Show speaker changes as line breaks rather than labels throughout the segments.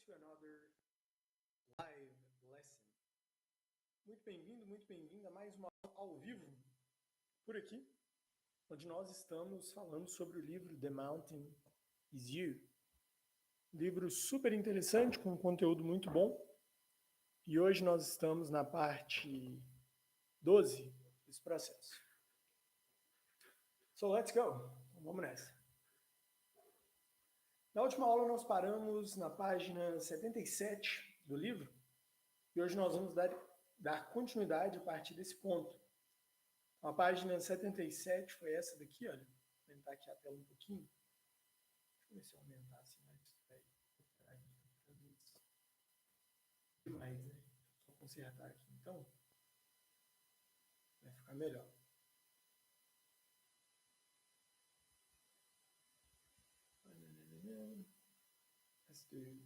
to another live lesson. Muito bem-vindo a mais uma aula ao vivo por aqui, onde nós estamos falando sobre o livro The Mountain Is You. Livro super interessante, com conteúdo muito bom. E hoje nós estamos na parte 12 desse processo. So let's go. Vamos nessa. Na última aula nós paramos na página 77 do livro e hoje nós vamos dar continuidade a partir desse ponto. A página 77 foi essa daqui, olha. Vou aumentar aqui a tela um pouquinho. Deixa eu ver se eu aumentar assim mais. Demais, né? Só consertar aqui então. Vai ficar melhor. Let's do.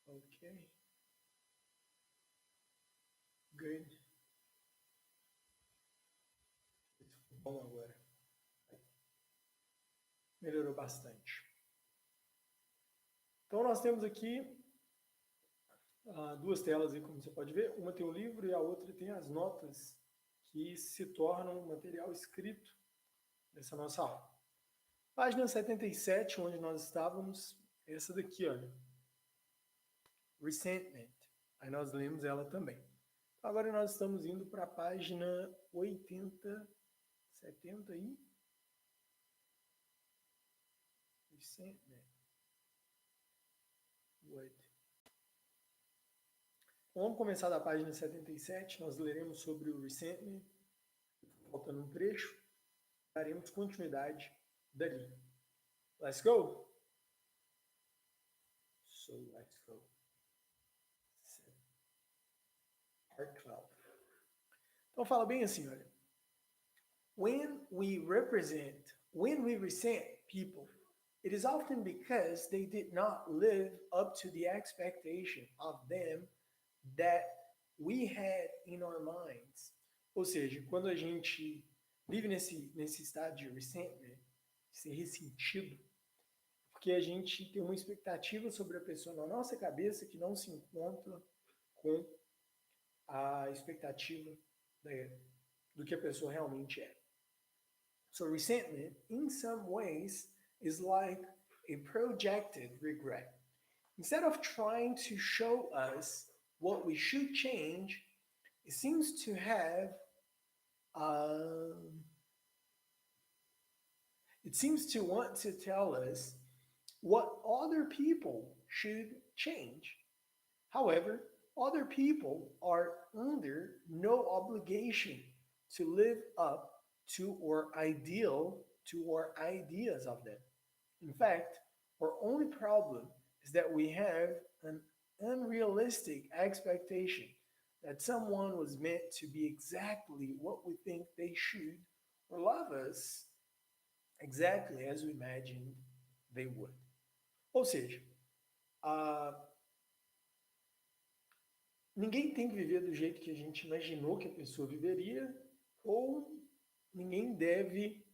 Ok. Good. Bom agora. Melhorou bastante. Então nós temos aqui duas telas aí, como você pode ver. Uma tem o livro e a outra tem as notas que se tornam material escrito dessa nossa aula. Página 77, onde nós estávamos, essa daqui, olha. Resentment. Aí nós lemos ela também. Agora nós estamos indo para a página 80, 70 e... Resentment. What? Vamos começar da página 77, nós leremos sobre o resentment, faltando um trecho, daremos continuidade dali. Let's go! So, let's go. Part 12. Então fala bem assim, olha. When we resent people, it is often because they did not live up to the expectation of them that we had in our minds. Ou seja, quando a gente vive nesse estado de resentment, ser ressentido, porque a gente tem uma expectativa sobre a pessoa na nossa cabeça que não se encontra com a expectativa do que a pessoa realmente é. So resentment, in some ways, is like a projected regret. Instead of trying to show us what we should change, it seems to have it seems to want to tell us what other people should change. However, other people are under no obligation to live up to our ideas of them. In fact, our only problem is that we have an unrealistic expectation that someone was meant to be exactly what we think they should or love us exactly as we imagined they would. Ou seja, ninguém tem que viver do jeito que a gente imaginou que a pessoa viveria, ou ninguém deve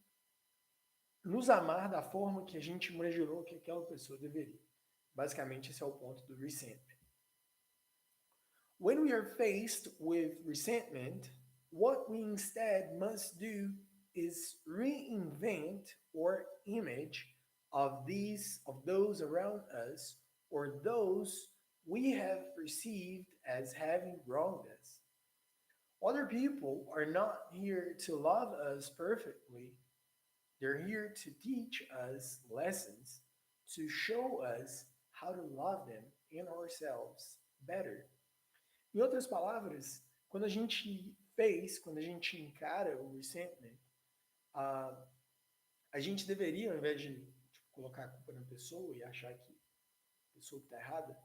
nos amar da forma que a gente imaginou que aquela pessoa deveria. Basicamente, esse é o ponto do resentment. When we are faced with resentment, what we instead must do is reinvent our image of those around us or those we have perceived as having wronged us. Other people are not here to love us perfectly. They're here to teach us lessons, to show us how to love them and ourselves better. Em outras palavras, quando a gente encara o resentment, a gente deveria, ao invés de colocar a culpa na pessoa e achar que a pessoa está errada,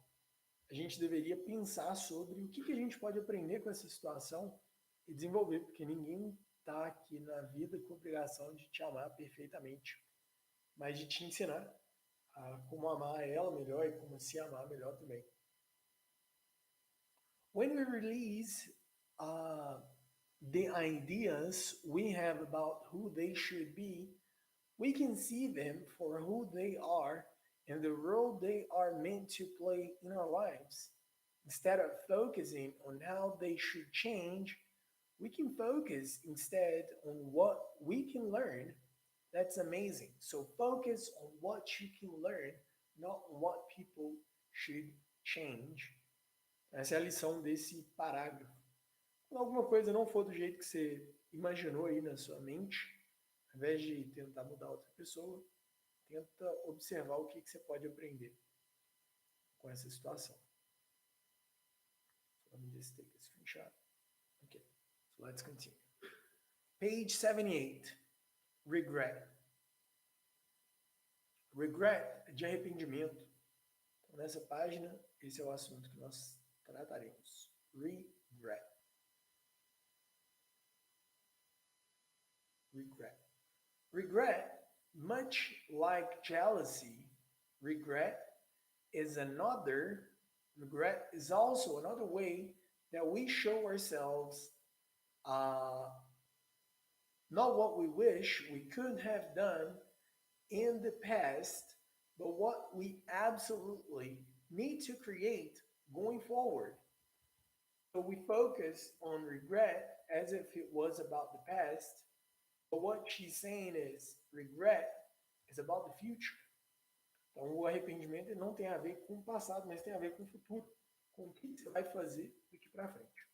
a gente deveria pensar sobre o que a gente pode aprender com essa situação e desenvolver, porque ninguém está aqui na vida com a obrigação de te amar perfeitamente, mas de te ensinar a como amar ela melhor e como se amar melhor também. When we release the ideas we have about who they should be, we can see them for who they are and the role they are meant to play in our lives. Instead of focusing on how they should change, we can focus instead on what we can learn. That's amazing. So focus on what you can learn, not on what people should change. Essa é a lição desse parágrafo. Quando alguma coisa não for do jeito que você imaginou aí na sua mente, ao invés de tentar mudar outra pessoa, tenta observar o que você pode aprender com essa situação. So let me just take a screenshot. Okay, so let's continue. Page 78, regret. Regret é de arrependimento. Então, nessa página, esse é o assunto que nós trataremos. Regret. Regret. Regret, much like jealousy, regret regret is also another way that we show ourselves uh, not what we wish we could have done in the past, but what we absolutely need to create going forward. So we focus on regret as if it was about the past, but what she's saying is regret is about the future. Então, o arrependimento não tem a ver com o passado, mas tem a ver com o futuro, com o que você vai fazer daqui para frente.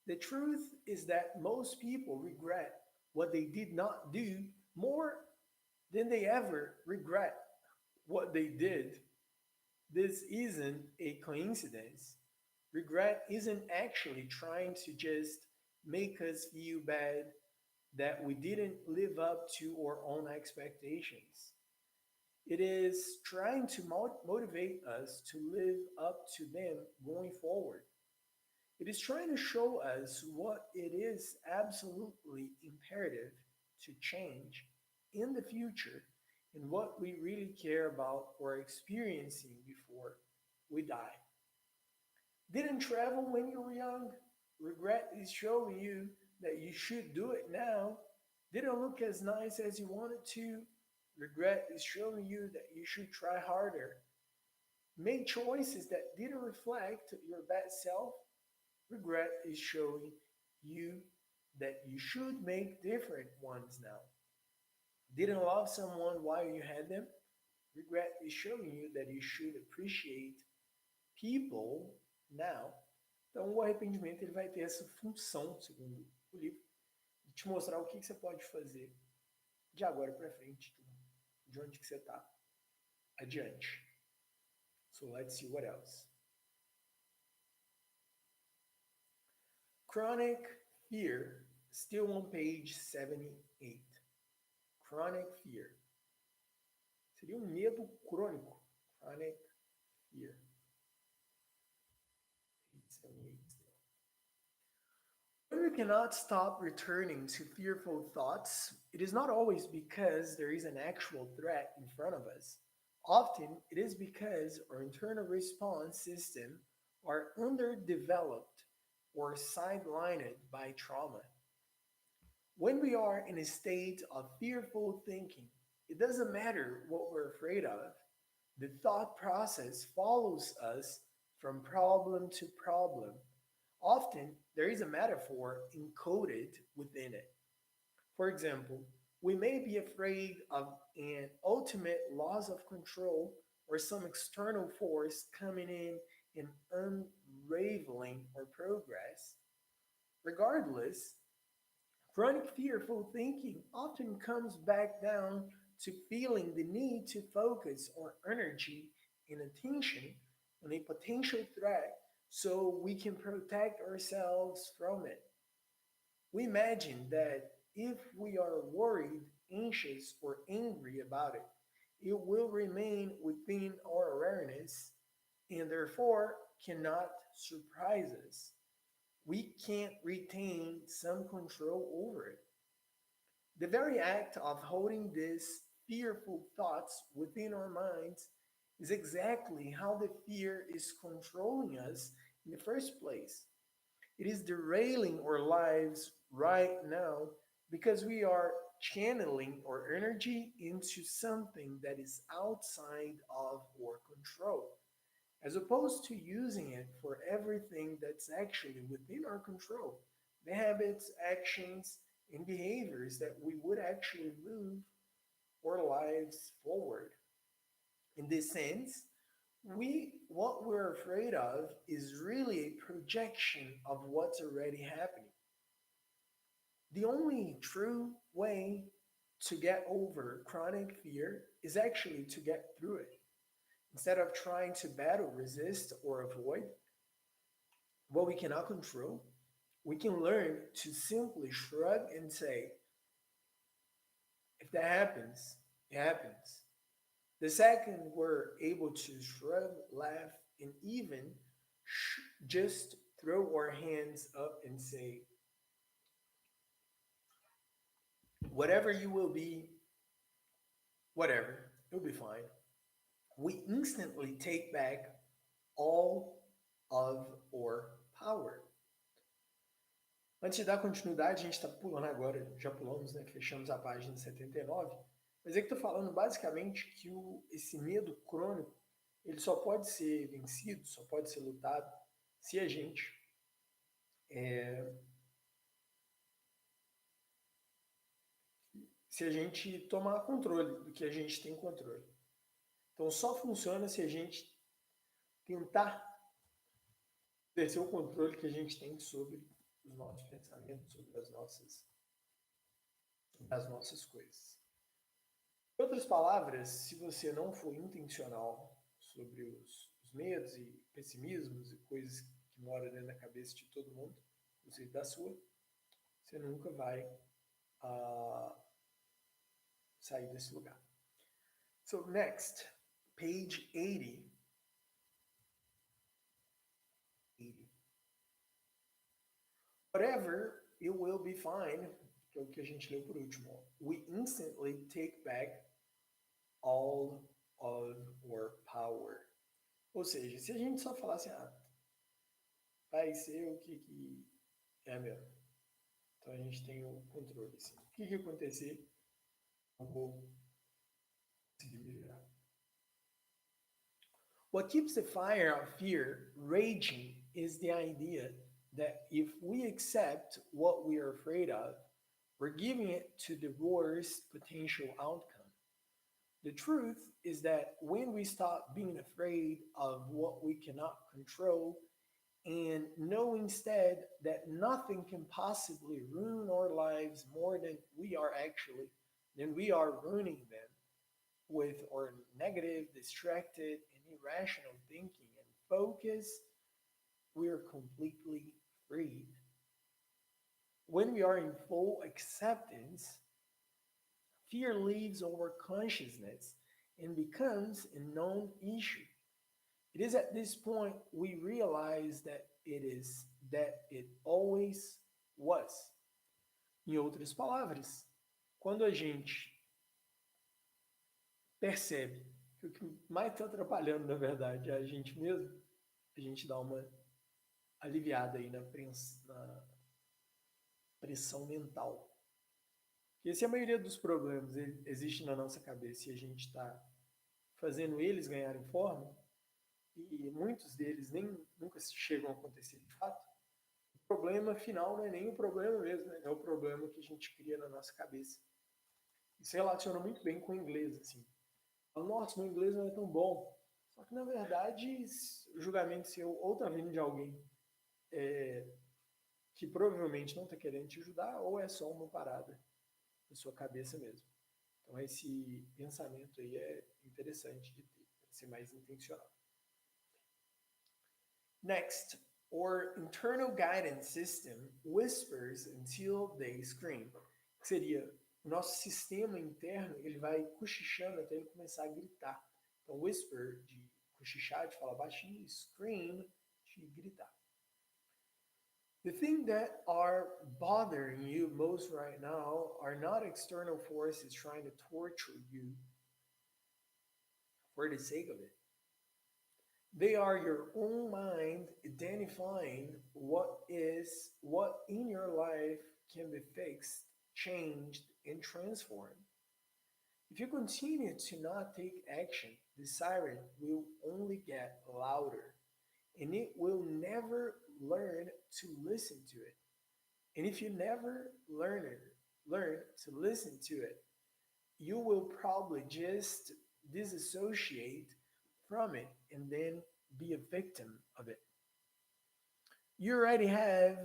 The truth is that most people regret what they did not do more than they ever regret what they did. This isn't a coincidence. Regret isn't actually trying to just make us feel bad that we didn't live up to our own expectations. It is trying to motivate us to live up to them going forward. It is trying to show us what it is absolutely imperative to change in the future and what we really care about or experiencing before we die. Didn't travel when you were young? Regret is showing you that you should do it now. Didn't look as nice as you wanted to? Regret is showing you that you should try harder. Made choices that didn't reflect your best self? Regret is showing you that you should make different ones now. Didn't love someone while you had them? Regret is showing you that you should appreciate people now. Então, o arrependimento ele vai ter essa função, segundo o livro, de te mostrar o que você pode fazer de agora para frente, de onde que você está adiante. So let's see what else. Chronic fear, still on page 78. Chronic fear. Seria um medo crônico. Chronic fear. Page 78 still. When we cannot stop returning to fearful thoughts, it is not always because there is an actual threat in front of us. Often, it is because our internal response system are underdeveloped or sidelined by trauma. When we are in a state of fearful thinking, it doesn't matter what we're afraid of. The thought process follows us from problem to problem. Often, there is a metaphor encoded within it. For example, we may be afraid of an ultimate loss of control or some external force coming in and unraveling our progress. Regardless, chronic fearful thinking often comes back down to feeling the need to focus our energy and attention on a potential threat so we can protect ourselves from it. We imagine that if we are worried, anxious, or angry about it, it will remain within our awareness and therefore cannot surprise us. We can't retain some control over it. The very act of holding these fearful thoughts within our minds is exactly how the fear is controlling us in the first place. It is derailing our lives right now because we are channeling our energy into something that is outside of our control, as opposed to using it for everything that's actually within our control. The habits, actions, and behaviors that we would actually move our lives forward. In this sense, we what we're afraid of is really a projection of what's already happening. The only true way to get over chronic fear is actually to get through it. Instead of trying to battle, resist, or avoid what we cannot control, we can learn to simply shrug and say, if that happens, it happens. The second we're able to shrug, laugh, and even just throw our hands up and say, whatever you will be, whatever, you'll be fine. We instantly take back all of our power. Antes de dar continuidade, a gente está pulando agora, já pulamos, né? Fechamos a página 79. Mas é que estou falando basicamente que esse medo crônico ele só pode ser vencido, só pode ser lutado se a gente é, se a gente tomar controle do que a gente tem controle. Então só funciona se a gente tentar exercer o controle que a gente tem sobre os nossos pensamentos, sobre as nossas coisas. Em outras palavras, se você não for intencional sobre os medos e pessimismos e coisas que moram dentro da cabeça de todo mundo, inclusive da sua, você nunca vai sair desse lugar. So next, page 80. 80. Whatever, it will be fine, que é o que a gente leu por último. We instantly take back all of our power. Ou seja, se a gente só falar assim, vai ser o que é mesmo. Então a gente tem o controle. Assim. O que acontecer, eu vou conseguir melhorar. What keeps the fire of fear raging is the idea that if we accept what we are afraid of, we're giving it to the worst potential outcome. The truth is that when we stop being afraid of what we cannot control and know instead that nothing can possibly ruin our lives more than we are ruining them with our negative, distracted, and irrational thinking and focus, we are completely freed. When we are in full acceptance, fear leaves our consciousness and becomes a known issue. It is at this point we realize that it always was. Em outras palavras, quando a gente percebe que o que mais está atrapalhando, na verdade, é a gente mesmo, a gente dá uma aliviada aí na pressão mental. Porque se a maioria dos problemas existe na nossa cabeça e a gente está fazendo eles ganharem forma, e muitos deles nem nunca chegam a acontecer de fato, o problema final não é nem o problema mesmo, né? É o problema que a gente cria na nossa cabeça. Isso relaciona muito bem com o inglês, assim. Nossa, meu inglês não é tão bom. Só que, na verdade, o julgamento seu ou está vindo de alguém que provavelmente não está querendo te ajudar, ou é só uma parada na sua cabeça mesmo. Então, esse pensamento aí é interessante de ter, para ser mais intencional. Next, our internal guidance system whispers until they scream. Que seria, o nosso sistema interno, ele vai cochichando até ele começar a gritar. Então, whisper, de cochichar, de falar baixinho, scream, de gritar. The thing that are bothering you most right now are not external forces trying to torture you for the sake of it. They are your own mind identifying what in your life can be fixed, changed, and transformed. If you continue to not take action, the siren will only get louder and it will never learn to listen to it. And if you never learn to listen to it, you will probably just disassociate from it and then be a victim of it. You already have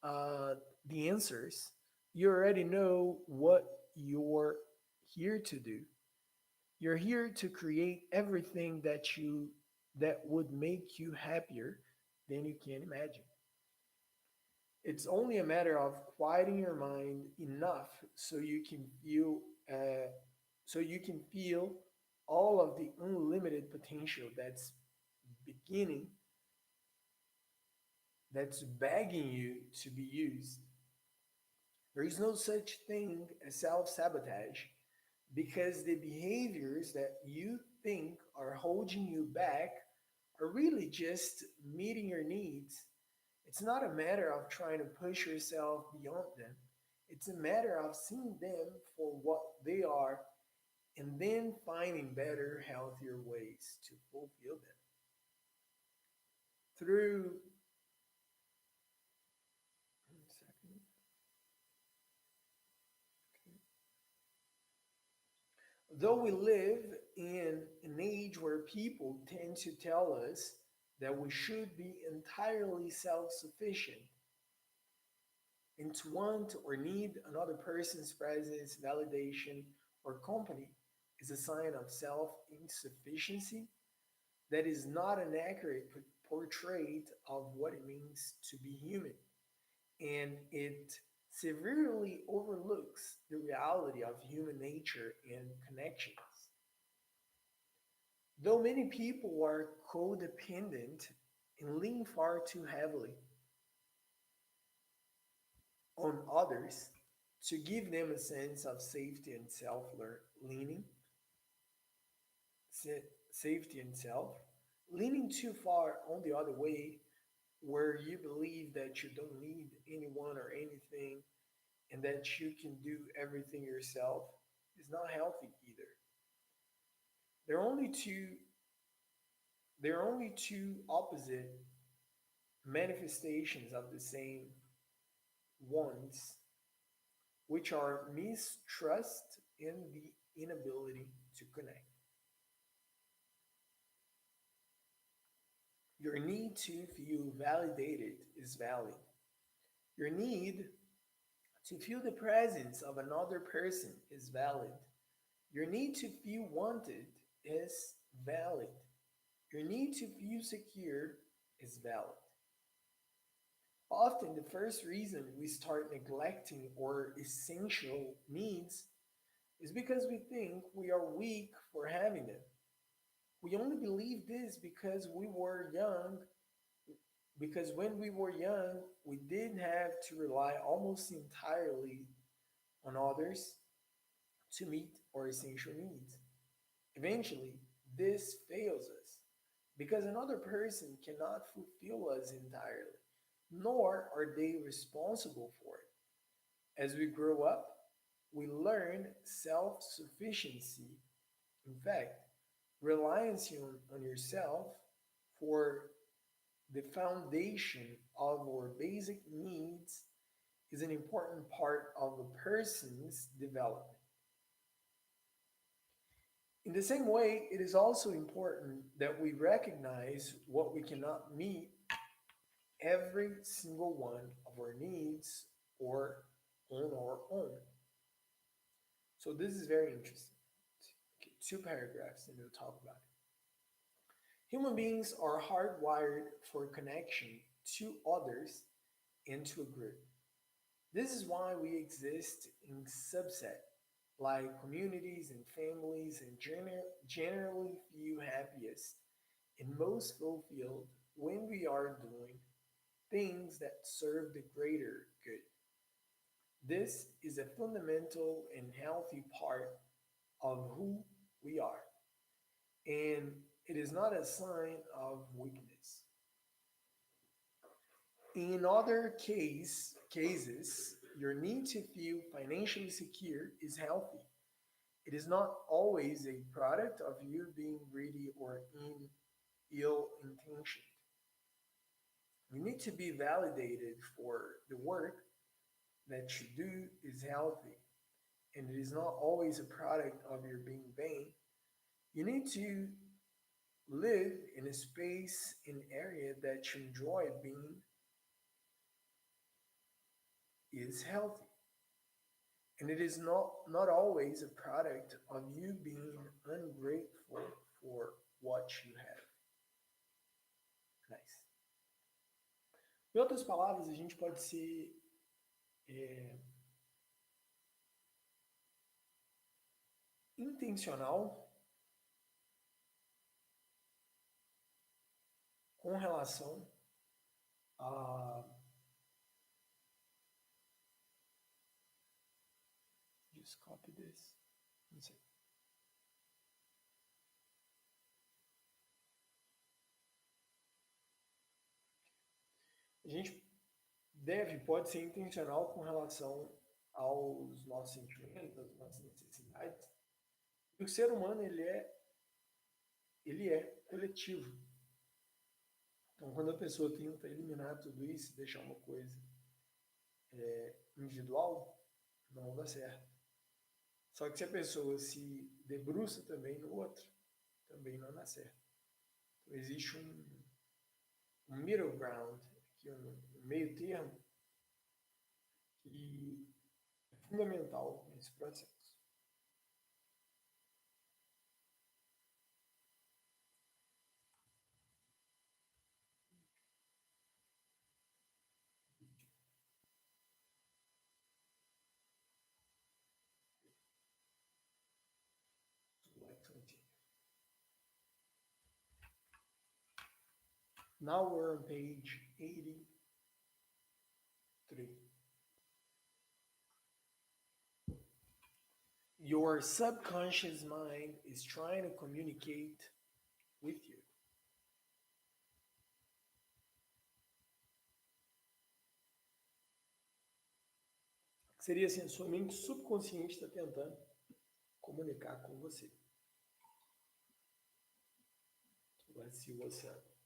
uh, the answers. You already know what you're here to do. You're here to create everything that would make you happier than you can imagine. It's only a matter of quieting your mind enough uh, so you can feel all of the unlimited potential beginning that's begging you to be used. There is no such thing as self-sabotage because the behaviors that you think are holding you back are really just meeting your needs. It's not a matter of trying to push yourself beyond them. It's a matter of seeing them for what they are and then finding better, healthier ways to fulfill them. Through, one second. Though we live in an age where people tend to tell us that we should be entirely self sufficient and to want or need another person's presence, validation, or company is a sign of self insufficiency, that is not an accurate portrait of what it means to be human. And it severely overlooks the reality of human nature and connections. Though many people are codependent and lean far too heavily on others to give them a sense of safety and self leaning, safety and self, leaning too far on the other way, where you believe that you don't need anyone or anything and that you can do everything yourself, is not healthy either. They're only two they're only two opposite manifestations of the same ones, which are mistrust and the inability to connect. Your need to feel validated is valid. Your need to feel the presence of another person is valid. Your need to feel wanted is valid. Your need to feel secure is valid. Often, the first reason we start neglecting our essential needs is because we think we are weak for having them. We only believe this because when we were young, we didn't have to rely almost entirely on others to meet our essential needs. Eventually, this fails us because another person cannot fulfill us entirely, nor are they responsible for it. As we grow up, we learn self sufficiency. In fact, reliance on yourself for the foundation of our basic needs is an important part of a person's development. In the same way, it is also important that we recognize what we cannot meet every single one of our needs or on our own. So this is very interesting. Okay, two paragraphs and we'll talk about it. Human beings are hardwired for connection to others and to a group. This is why we exist in subset, like communities and families, and generally feel happiest and most fulfilled when we are doing things that serve the greater good. This is a fundamental and healthy part of who we are, and it is not a sign of weakness. In other cases, your need to feel financially secure is healthy. It is not always a product of you being greedy or in ill intention. You need to be validated for the work that you do is healthy, and it is not always a product of your being vain. You need to live in a space, in area that you enjoy being is healthy. And it is not always a product of you being ungrateful for what you have. Nice. Em outras palavras, a gente pode ser é, intencional com relação a. Just copy this. Não sei. A gente pode ser intencional com relação aos nossos sentimentos, às nossas necessidades. E o ser humano, ele é coletivo. Então, quando a pessoa tenta eliminar tudo isso, deixar uma coisa individual, não dá certo. Só que se a pessoa se debruça também no outro, também não dá certo. Então, existe um middle ground, aqui, um meio termo, que é fundamental nesse processo. Now we're on page 83. Your subconscious mind is trying to communicate with you. Seria assim, a sua mente subconsciente está tentando comunicar com você. Let's see what's up.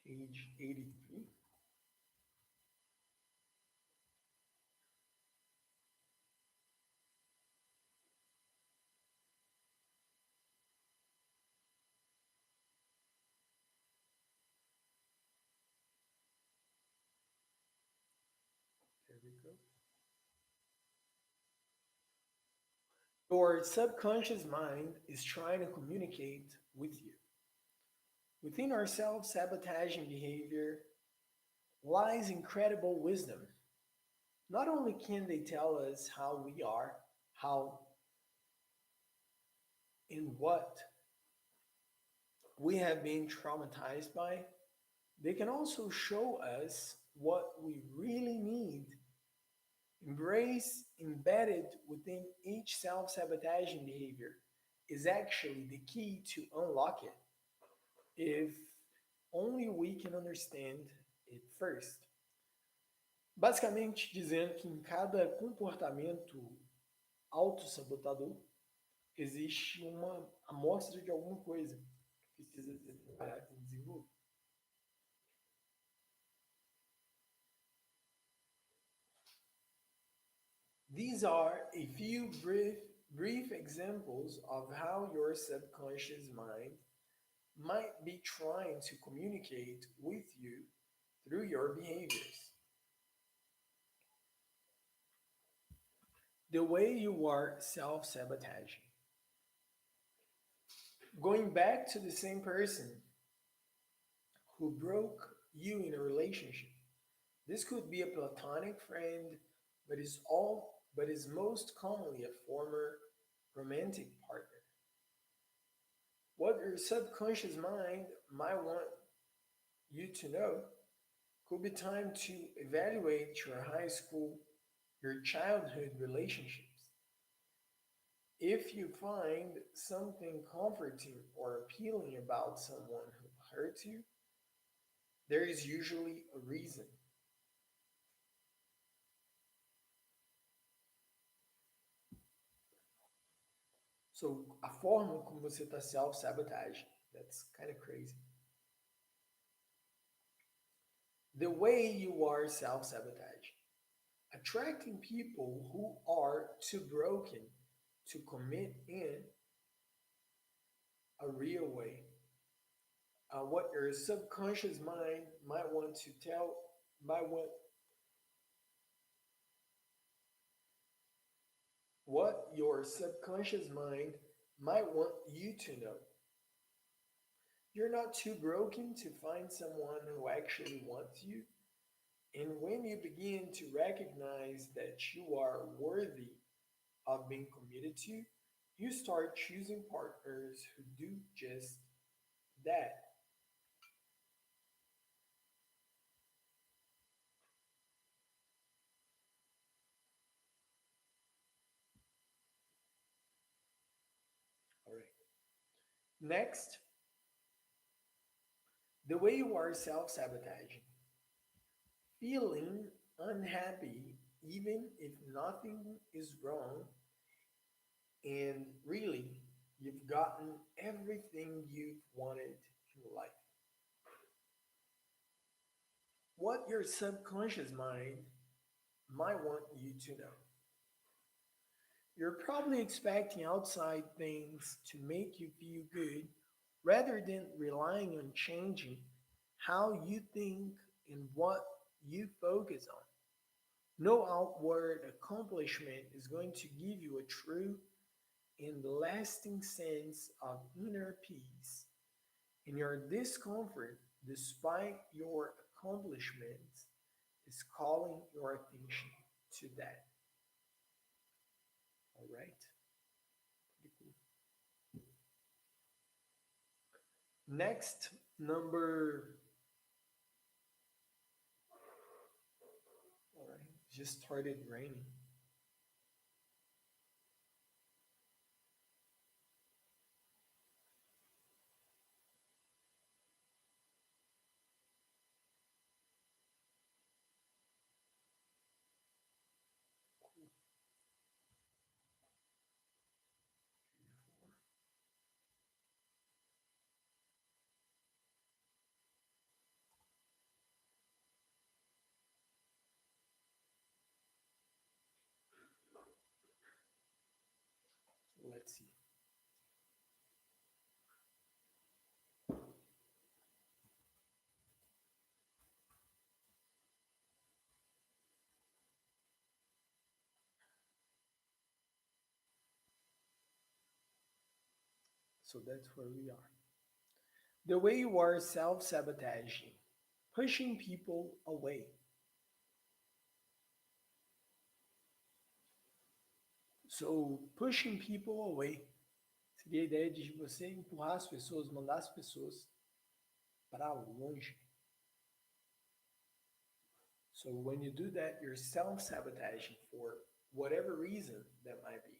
Page 83. There we go. Your subconscious mind is trying to communicate with you. Within our self sabotaging behavior lies incredible wisdom. Not only can they tell us how we are, how and what we have been traumatized by, they can also show us what we really need. Embrace embedded within each self sabotaging behavior is actually the key to unlock it if only we can understand it first. Basicamente dizendo que em cada comportamento autossabotador existe uma amostra de alguma coisa que precisa ser trabalhada e desenvolvida. These are a few brief examples of how your subconscious mind might be trying to communicate with you through your behaviors. The way you are self sabotaging. Going back to the same person who broke you in a relationship. This could be a platonic friend, but is most commonly a former romantic partner. What your subconscious mind might want you to know could be time to evaluate your high school, your childhood relationships. If you find something comforting or appealing about someone who hurts you, there is usually a reason. So, a forma como você está self-sabotaging, that's kind of crazy. The way you are self-sabotaging, attracting people who are too broken to commit in a real way. What your subconscious mind might want to tell, might want, what your subconscious mind might want you to know. You're not too broken to find someone who actually wants you. And when you begin to recognize that you are worthy of being committed to, you start choosing partners who do just that. All right. Next, the way you are self sabotaging, feeling unhappy even if nothing is wrong and really you've gotten everything you've wanted in life. What your subconscious mind might want you to know. You're probably expecting outside things to make you feel good rather than relying on changing how you think and what you focus on. No outward accomplishment is going to give you a true and lasting sense of inner peace. And your discomfort, despite your accomplishments, is calling your attention to that. All right? Pretty cool. Next, number, all right, just started raining. Let's see. So that's where we are. The way you are self sabotaging, pushing people away. So, pushing people away seria a ideia de você empurrar as pessoas, mandar as pessoas para longe. So, when you do that, you're self sabotaging for whatever reason that might be.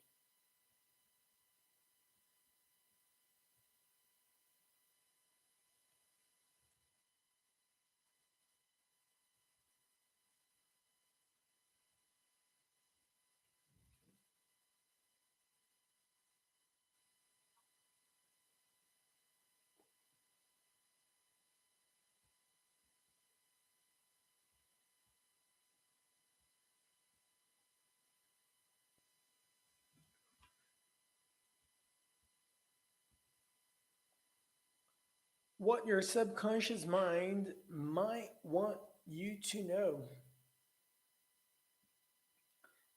What your subconscious mind might want you to know.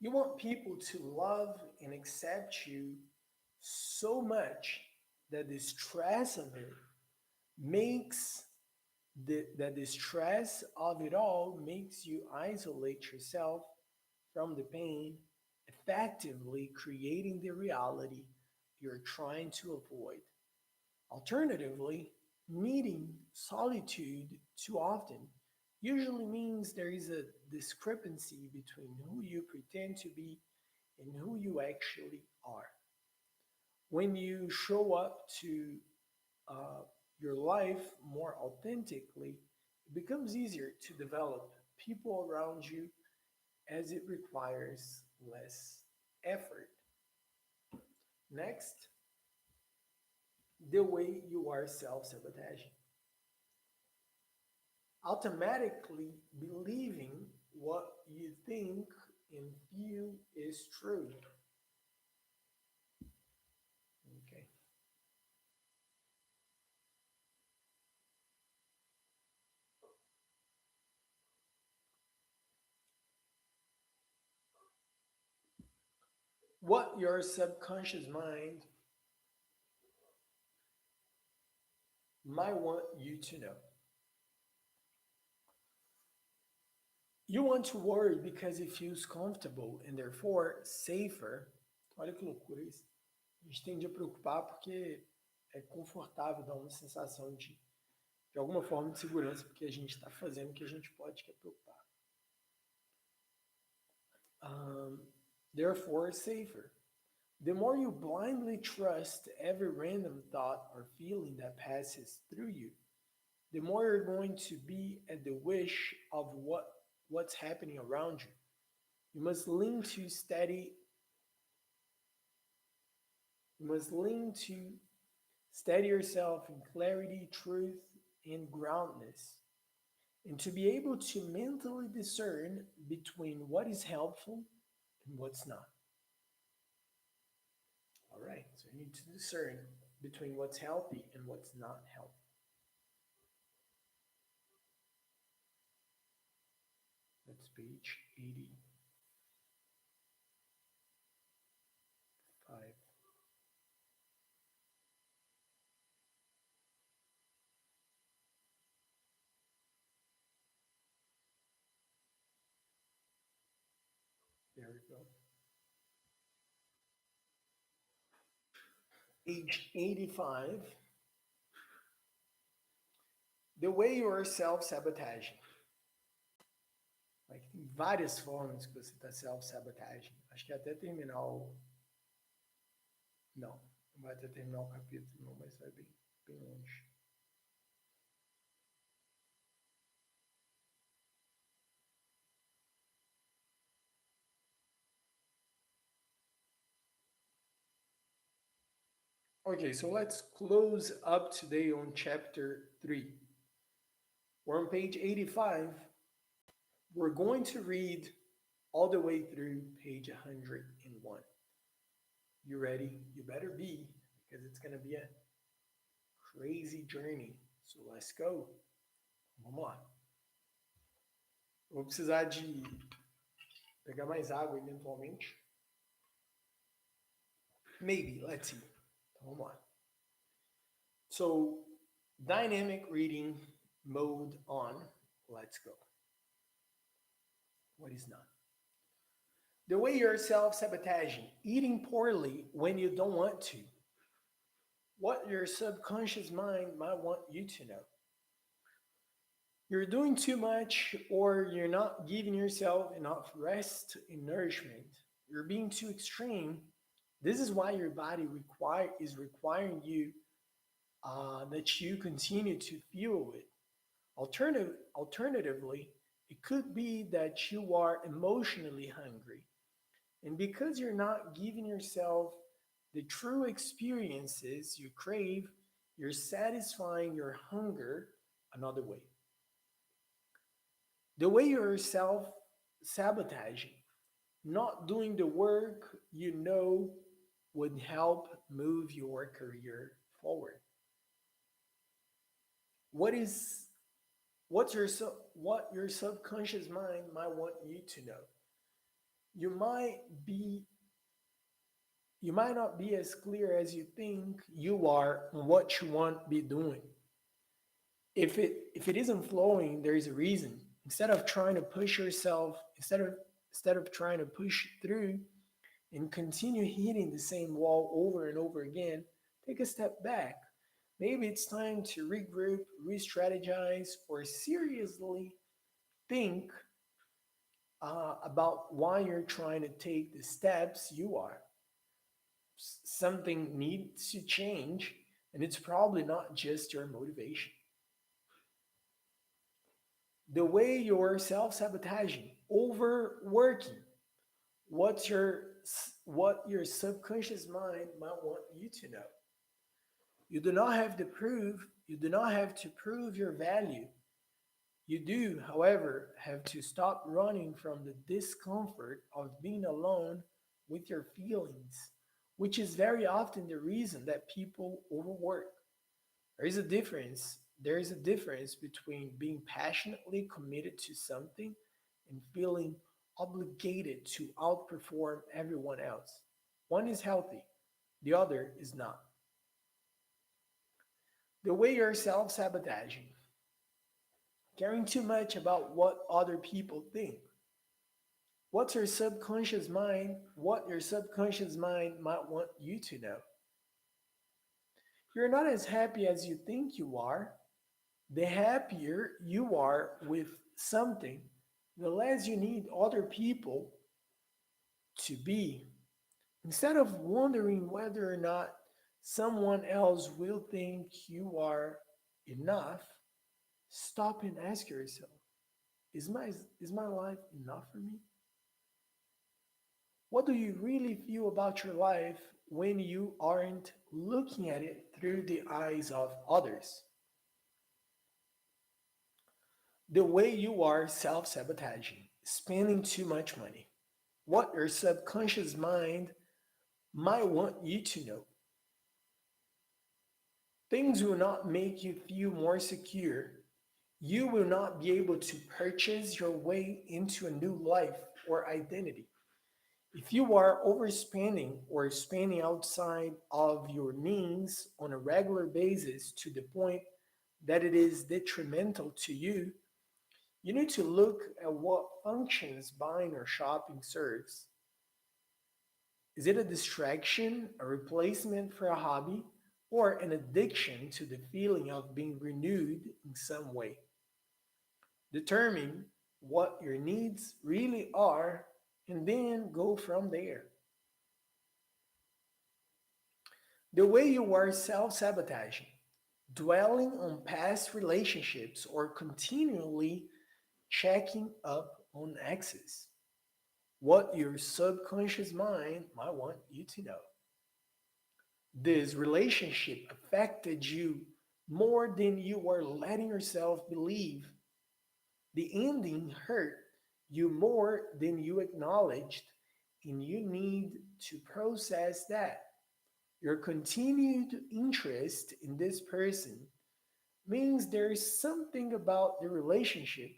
You want people to love and accept you so much that the stress of it makes that the stress of it all makes you isolate yourself from the pain, effectively creating the reality you're trying to avoid. Alternatively, needing solitude too often usually means there is a discrepancy between who you pretend to be and who you actually are. When you show up to uh, your life more authentically, it becomes easier to develop people around you as it requires less effort. Next, the way you are self sabotaging. Automatically believing what you think and feel is true. Okay. What your subconscious mind might want you to know. You want to worry because it feels comfortable and therefore safer. Olha que loucura isso. A gente tende a preocupar porque é confortável, dá uma sensação de alguma forma de segurança, porque a gente está fazendo o que a gente pode, que é preocupar. Um, Therefore, safer. The more you blindly trust every random thought or feeling that passes through you, the more you're going to be at the wish of what's happening around you. You must lean to steady. You must lean to steady yourself in clarity, truth, and groundness, and to be able to mentally discern between what is helpful and what's not. All right, so you need to discern between what's healthy and what's not healthy. That's page 85. There we go. Page 85. The way you are self-sabotaging. Like, tem várias formas que você está self-sabotaging. Acho que até terminar o. Não, não vai até terminar o capítulo, não, mas vai bem, bem longe. Okay, so let's close up today on chapter 3. We're on page 85. We're going to read all the way through page 101. You ready? You better be, because it's going to be a crazy journey. So let's go. Vamos lá. Eu vou precisar de pegar mais água eventualmente. Maybe, let's see. Então, vamos lá. So, dynamic reading mode on. Let's go. What is not? The way you're self sabotaging, eating poorly when you don't want to. What your subconscious mind might want you to know. You're doing too much, or you're not giving yourself enough rest and nourishment. You're being too extreme. This is why your body is requiring you that you continue to fuel it. Alternatively, it could be that you are emotionally hungry. And because you're not giving yourself the true experiences you crave, you're satisfying your hunger another way. The way you're self sabotaging, not doing the work you know would help move your career forward. What is what your subconscious mind might want you to know? You might be you might not be as clear as you think you are on what you want to be doing. If it isn't flowing, there is a reason. Instead of trying to push yourself, instead of trying to push through and continue hitting the same wall over and over again, take a step back. Maybe it's time to regroup, re-strategize, or seriously think about why you're trying to take the steps you are. something needs to change, and it's probably not just your motivation. The way you're self-sabotaging, overworking, what your subconscious mind might want you to know. You do not have to prove, you do not have to prove your value. You do, however, have to stop running from the discomfort of being alone with your feelings, which is very often the reason that people overwork. There is a difference. There is a difference between being passionately committed to something and feeling obligated to outperform everyone else. One is healthy, the other is not. The way you're self sabotaging, caring too much about what other people think. What your subconscious mind might want you to know. You're not as happy as you think you are. The happier you are with something, the less you need other people to be. Instead of wondering whether or not someone else will think you are enough, stop and ask yourself, is my life enough for me? What do you really feel about your life when you aren't looking at it through the eyes of others? The way you are self sabotaging, spending too much money, what your subconscious mind might want you to know. Things will not make you feel more secure. You will not be able to purchase your way into a new life or identity. If you are overspending or spending outside of your means on a regular basis to the point that it is detrimental to you, you need to look at what functions buying or shopping serves. Is it a distraction, a replacement for a hobby, or an addiction to the feeling of being renewed in some way? Determine what your needs really are and then go from there. The way you are self sabotaging, dwelling on past relationships or continually checking up on exes, what your subconscious mind might want you to know. This relationship affected you more than you were letting yourself believe. The ending hurt you more than you acknowledged, and you need to process that. Your continued interest in this person means there is something about the relationship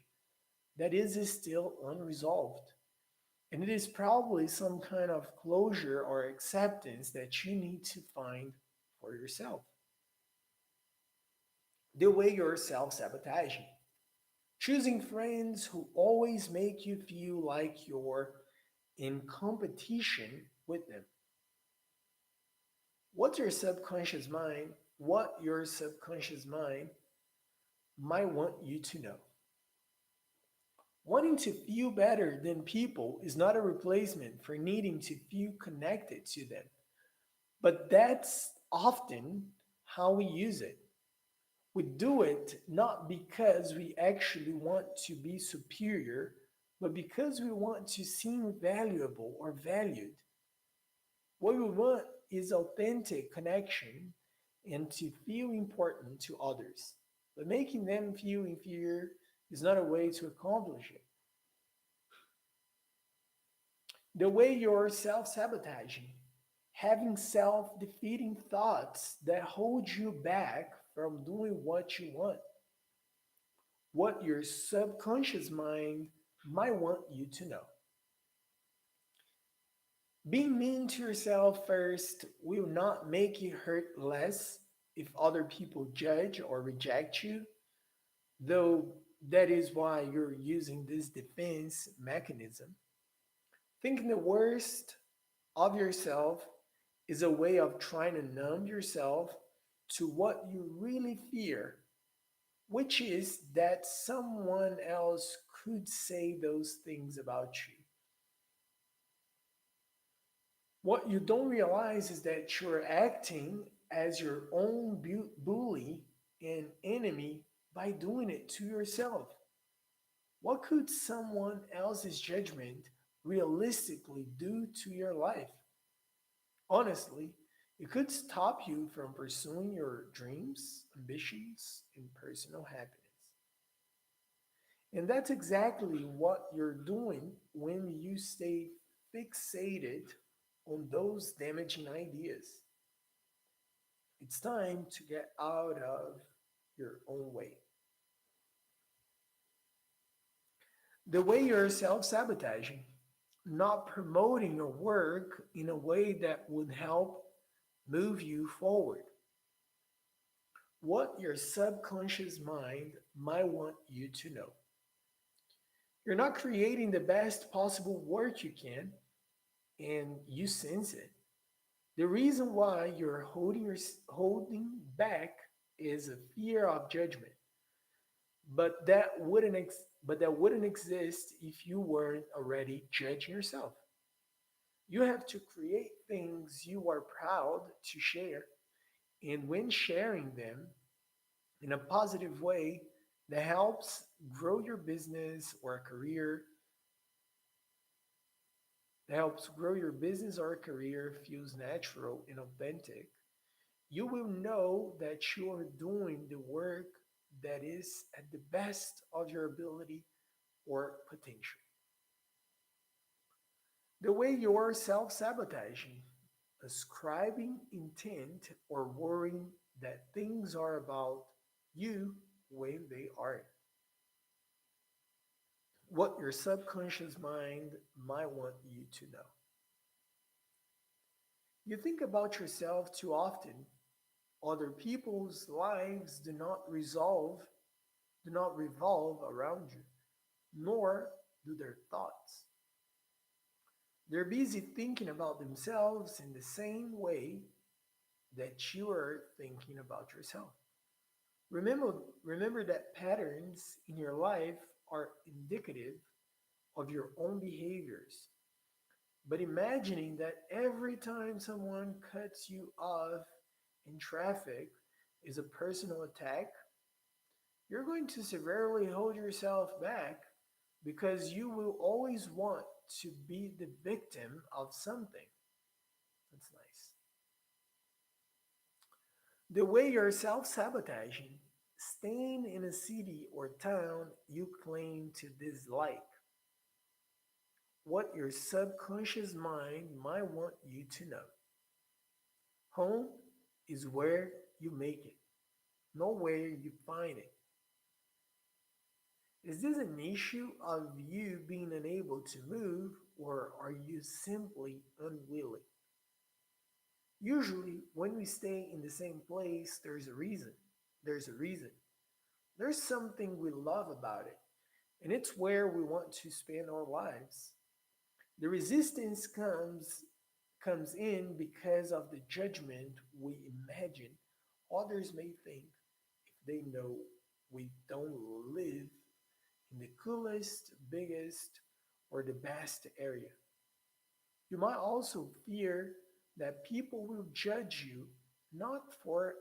that is still unresolved. And it is probably some kind of closure or acceptance that you need to find for yourself. The way you're self sabotaging. Choosing friends who always make you feel like you're in competition with them. What your subconscious mind might want you to know. Wanting to feel better than people is not a replacement for needing to feel connected to them, but that's often how we use it. We do it not because we actually want to be superior, but because we want to seem valuable or valued. What we want is authentic connection and to feel important to others. But making them feel inferior is not a way to accomplish it. The way you're self sabotaging, having self defeating thoughts that hold you back from doing what you want, what your subconscious mind might want you to know. Being mean to yourself first will not make you hurt less if other people judge or reject you, though that is why you're using this defense mechanism. Thinking the worst of yourself is a way of trying to numb yourself to what you really fear, which is that someone else could say those things about you. What you don't realize is that you're acting as your own bully and enemy by doing it to yourself. What could someone else's judgment realistically do to your life? Honestly, it could stop you from pursuing your dreams, ambitions, and personal happiness. And that's exactly what you're doing when you stay fixated on those damaging ideas. It's time to get out of your own way. The way you're self sabotaging, not promoting your work in a way that would help move you forward. What your subconscious mind might want you to know. You're not creating the best possible work you can, and you sense it. The reason why you're holding back is a fear of judgment, but that wouldn't exist if you weren't already judging yourself. You have to create things you are proud to share, and when sharing them in a positive way that helps grow your business or career, feels natural and authentic, you will know that you are doing the work that is at the best of your ability or potential. The way you're self sabotaging, ascribing intent, or worrying that things are about you when they aren't. What your subconscious mind might want you to know. You think about yourself too often. Other people's lives do not revolve around you, nor do their thoughts. They're busy thinking about themselves in the same way that you are thinking about yourself. Remember, remember that patterns in your life are indicative of your own behaviors. But imagining that every time someone cuts you off in traffic is a personal attack, you're going to severely hold yourself back because you will always want to be the victim of something. That's nice. The way you're self sabotaging, staying in a city or town you claim to dislike, what your subconscious mind might want you to know. Home is where you make it, not where you find it. Is this an issue of you being unable to move, or are you simply unwilling? Usually, when we stay in the same place, there's a reason. There's a reason. There's something we love about it, and it's where we want to spend our lives. The resistance comes in because of the judgment we imagine others may think if they know we don't live in the coolest, biggest, or the best area. You might also fear that people will judge you not for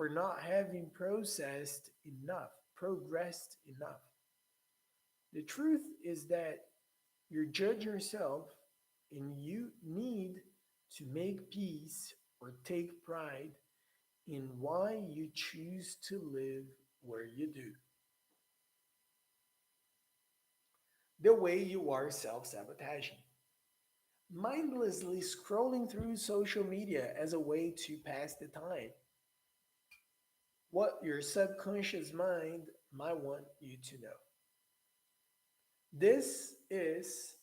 not having progressed enough. The truth is that you judge yourself and you need to make peace or take pride in why you choose to live where you do. The way you are self sabotaging. Mindlessly scrolling through social media as a way to pass the time. What your subconscious mind might want you to know. This is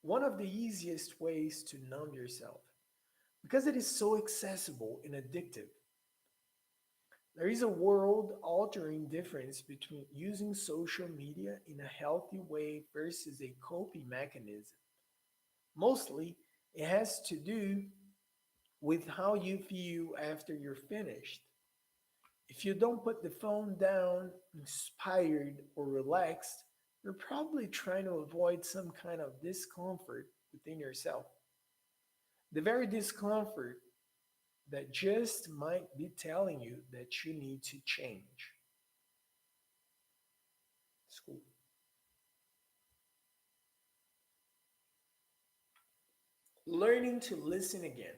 one of the easiest ways to numb yourself because it is so accessible and addictive. There is a world altering difference between using social media in a healthy way versus a coping mechanism. Mostly, it has to do with how you feel after you're finished. If you don't put the phone down inspired or relaxed, you're probably trying to avoid some kind of discomfort within yourself. The very discomfort that just might be telling you that you need to change. School. Learning to listen again.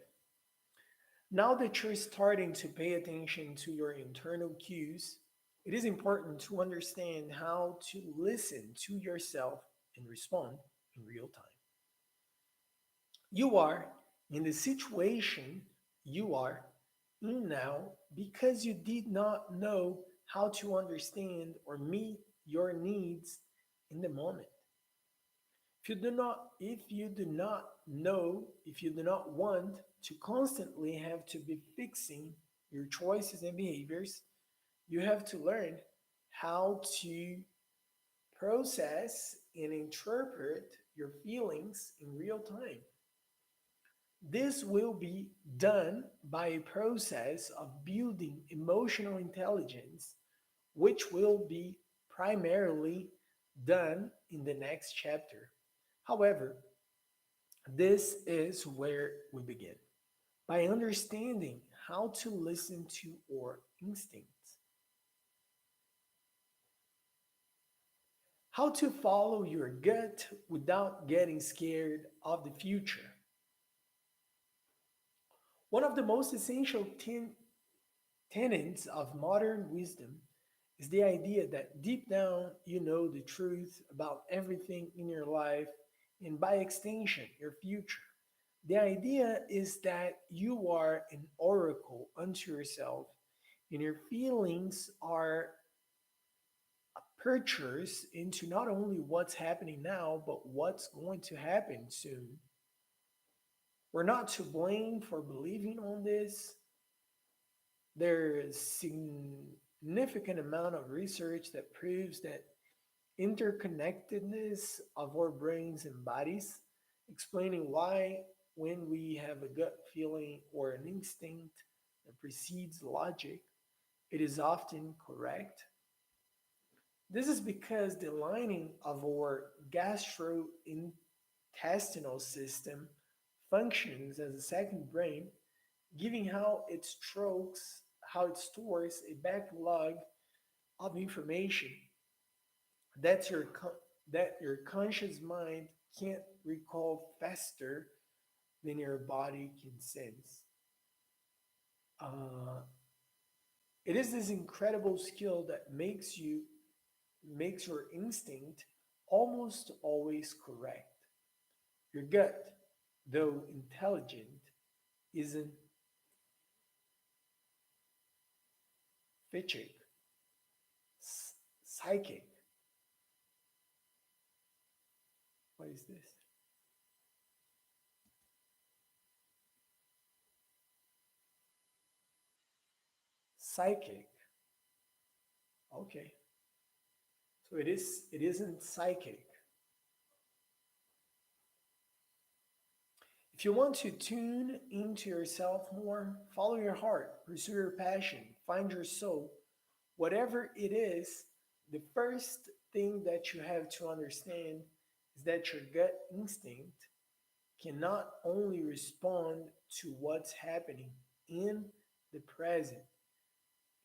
Now that you're starting to pay attention to your internal cues, it is important to understand how to listen to yourself and respond in real time. You are in the situation you are in now because you did not know how to understand or meet your needs in the moment. If you do not want to constantly have to be fixing your choices and behaviors, you have to learn how to process and interpret your feelings in real time. This will be done by a process of building emotional intelligence, which will be primarily done in the next chapter. However, this is where we begin by understanding how to listen to our instincts, how to follow your gut without getting scared of the future. One of the most essential tenets of modern wisdom is the idea that deep down you know the truth about everything in your life and by extension your future. The idea is that you are an oracle unto yourself and your feelings are apertures into not only what's happening now but what's going to happen soon. We're not to blame for believing on this. There's significant amount of research that proves that interconnectedness of our brains and bodies, explaining why when we have a gut feeling or an instinct that precedes logic, it is often correct. This is because the lining of our gastrointestinal system functions as a second brain, giving how it stores a backlog of information that your conscious mind can't recall faster than your body can sense. Uh, it is this incredible skill that makes your instinct almost always correct. Your gut, though intelligent, isn't physic, psychic. What is this? Psychic. Okay. So it isn't psychic. If you want to tune into yourself more, follow your heart, pursue your passion, find your soul, whatever it is, the first thing that you have to understand is that your gut instinct can not only respond to what's happening in the present.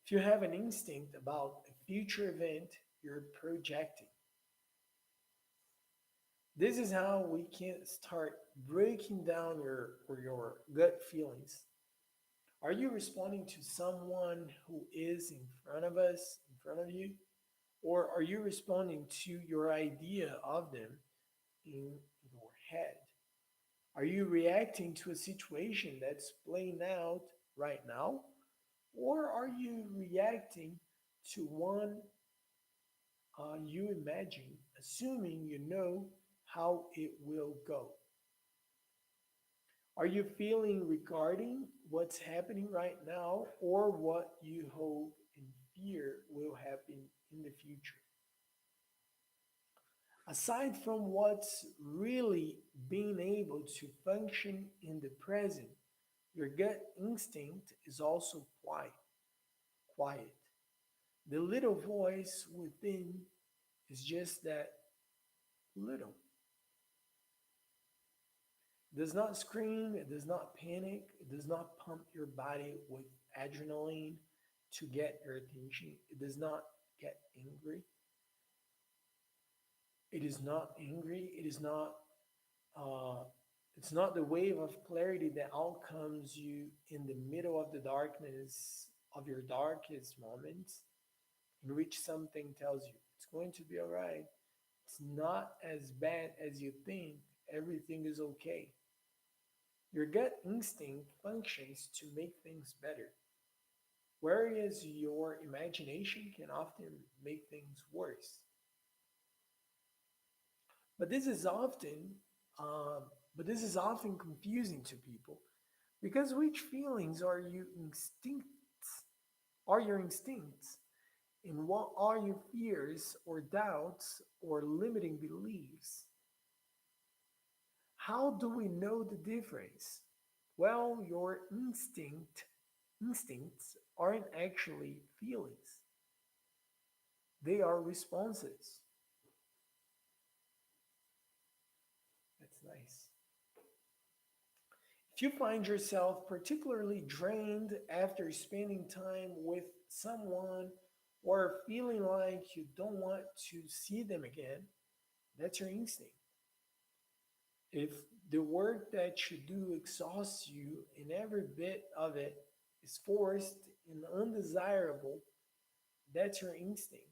If you have an instinct about a future event, you're projecting. This is how we can start breaking down your gut feelings. Are you responding to someone who is in front of us, in front of you? Or are you responding to your idea of them in your head? Are you reacting to a situation that's playing out right now? Or are you reacting to one you imagine, assuming you know how it will go? Are you feeling regarding what's happening right now or what you hope and fear will happen in the future? Aside from what's really being able to function in the present, your gut instinct is also quiet. The little voice within is just that little. It does not scream, it does not panic, it does not pump your body with adrenaline to get your attention. It does not get angry. It is not angry. Uh, it's not the wave of clarity that outcomes you in the middle of the darkness of your darkest moments, in which something tells you it's going to be all right. It's not as bad as you think. Everything is okay. Your gut instinct functions to make things better, whereas your imagination can often make things worse. But this is often, um, but this is often confusing to people because which feelings are you instincts? Are your instincts, and what are your fears or doubts or limiting beliefs? How do we know the difference? Well, your instincts aren't actually feelings. They are responses. That's nice. If you find yourself particularly drained after spending time with someone or feeling like you don't want to see them again, that's your instinct. If the work that you do exhausts you and every bit of it is forced and undesirable, that's your instinct.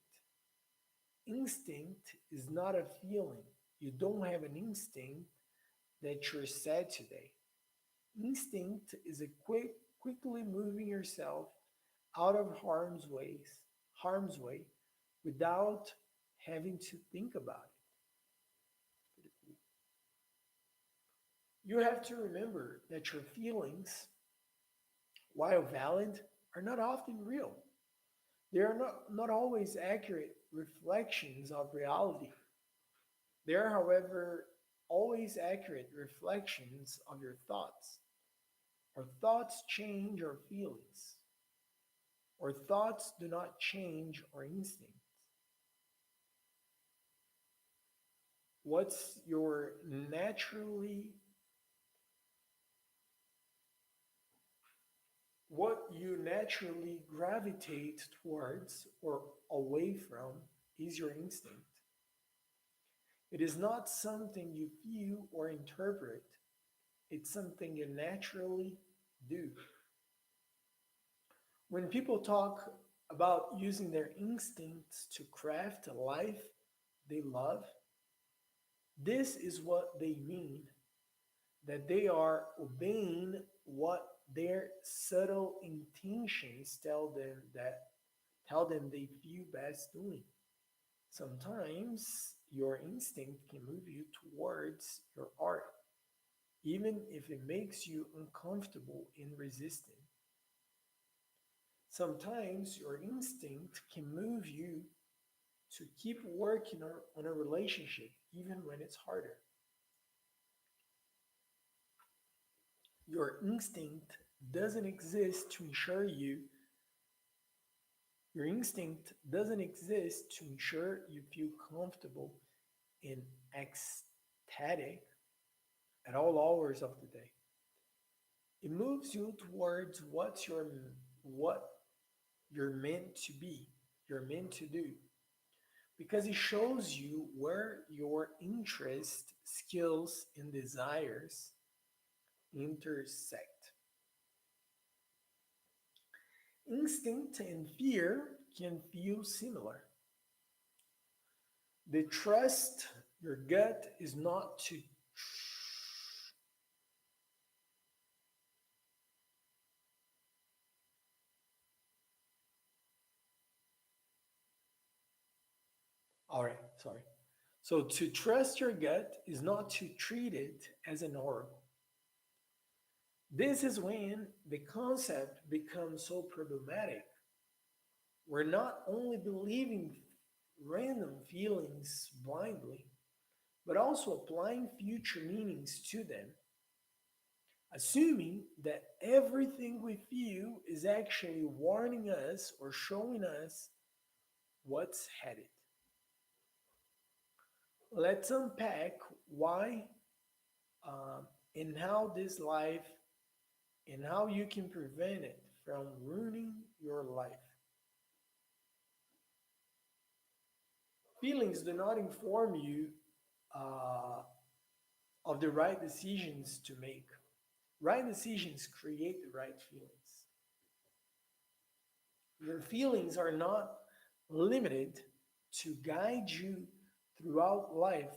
Instinct is not a feeling. You don't have an instinct that you're sad today. Instinct is a quickly moving yourself out of harm's way, without having to think about it. You have to remember that your feelings, while valid, are not often real. They are not always accurate reflections of reality. They are, however, always accurate reflections of your thoughts. Our thoughts change our feelings. Our thoughts do not change our instincts. What's your naturally what you naturally gravitate towards or away from is your instinct. It is not something you feel or interpret, it's something you naturally do. When people talk about using their instincts to craft a life they love, this is what they mean, that they are obeying what their subtle intentions tell them they feel best doing. Sometimes your instinct can move you towards your art, even if it makes you uncomfortable in resisting. Sometimes your instinct can move you to keep working on a relationship, even when it's harder. Your instinct doesn't exist to ensure you, your instinct doesn't exist to ensure you feel comfortable and ecstatic at all hours of the day. It moves you towards what you're meant to be, you're meant to do, because it shows you where your interest, skills, and desires intersect. Instinct and fear can feel similar. The trust your gut is not to. All right, sorry. So to trust your gut is not to treat it as an oracle. This is when the concept becomes so problematic. We're not only believing random feelings blindly, but also applying future meanings to them, assuming that everything we feel is actually warning us or showing us what's headed. Let's unpack why and how this life and how you can prevent it from ruining your life. Feelings do not inform you uh, of the right decisions to make. Right decisions create the right feelings. Your feelings are not limited to guide you throughout life.